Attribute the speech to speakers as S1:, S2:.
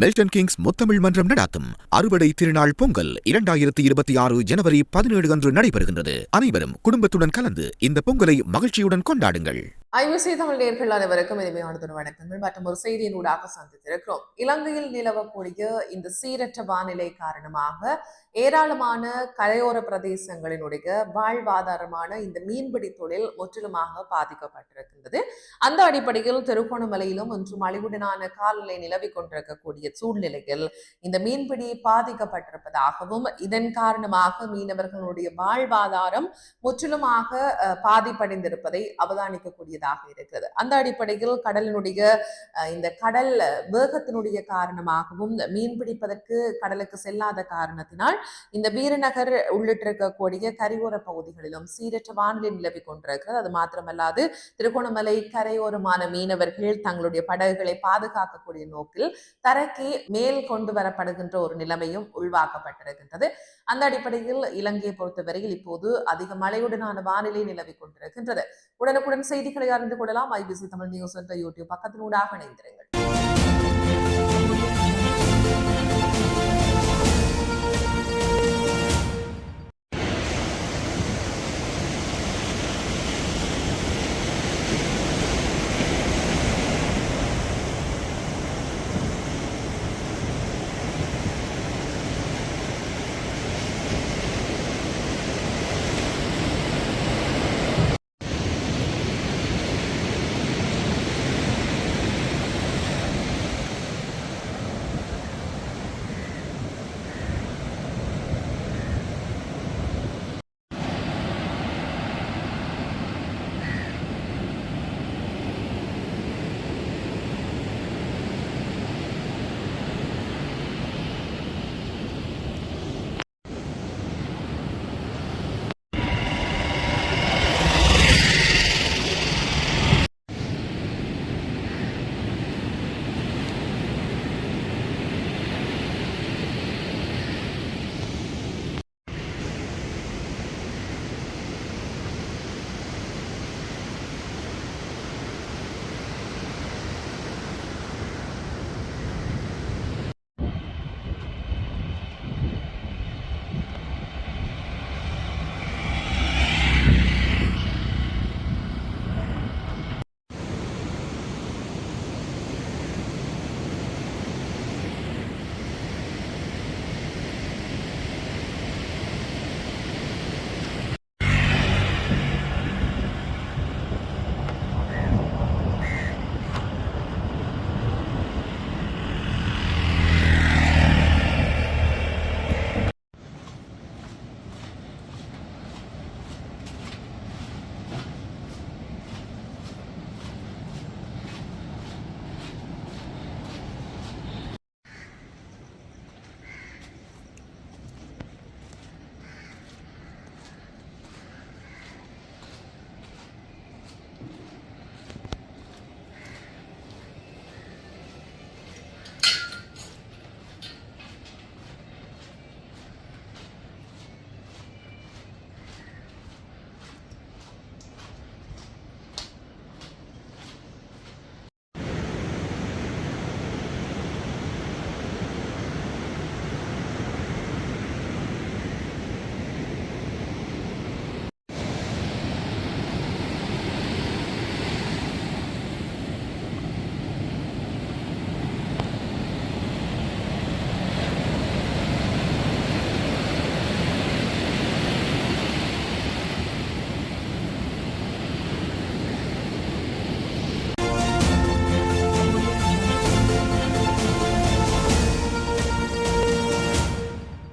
S1: Milton Kings முத்தமிழ் மன்றம் நடாத்தும் அறுவடை திருநாள் பொங்கல் 2026 ஜனவரி 17 அன்று நடைபெறுகின்றது. அனைவரும் குடும்பத்துடன் கலந்து இந்த பொங்கலை மகிழ்ச்சியுடன் கொண்டாடுங்கள்.
S2: ஐபிசி தமிழ் நேயர்கள் அனைவருக்கும் இனிமையானதொரு வணக்கங்கள் மற்றும் ஒரு செய்தியினூடாக சந்தித்திருக்கிறோம். இலங்கையில் நிலவக்கூடிய இந்த சீரற்ற வானிலை காரணமாக ஏராளமான கரையோர பிரதேசங்களினுடைய வாழ்வாதாரமான இந்த மீன்பிடி தொழில் முற்றிலுமாக பாதிக்கப்பட்டிருக்கின்றது. அந்த அடிப்படையில் திருகோணமலையிலும் இன்று மலிவுடனான காலநிலை நிலவி கொண்டிருக்கக்கூடிய சூழ்நிலையில் இந்த மீன்பிடி பாதிக்கப்பட்டிருப்பதாகவும் இதன் காரணமாக மீனவர்களுடைய வாழ்வாதாரம் முற்றிலுமாக பாதிப்படைந்திருப்பதை அவதானிக்கக்கூடிய இருக்கிறது. அந்த அடிப்படையில் கடலினுடைய இந்த கடல் வேகத்தினுடைய காரணமாகவும் மீன் பிடிப்பதற்கு கடலுக்கு செல்லாத காரணத்தினால் இந்த வீரநகர் உள்ளிட்டிருக்கக்கூடிய கரையோர பகுதிகளிலும் சீரற்ற வானிலை நிலவி கொண்டிருக்கிறது. அது மாத்திரமல்லாது திருகோணமலை கரையோரமான மீனவர்கள் தங்களுடைய படகுகளை பாதுகாக்கக்கூடிய நோக்கில் தரைக்கு மேல் கொண்டு வரப்படுகின்ற ஒரு நிலைமையும் உள்வாக்கப்பட்டிருக்கின்றது. அந்த அடிப்படையில் இலங்கையை பொறுத்தவரையில் இப்போது அதிக மழையுடனான வானிலை நிலவி கொண்டிருக்கின்றது. உடனுக்குடன் செய்திகளை அறிந்து கொள்ளலாம். ஐபிசி தமிழ் நியூஸ் என்ற யூடியூப் பக்கத்தினூடாக இணைந்திருங்கள்.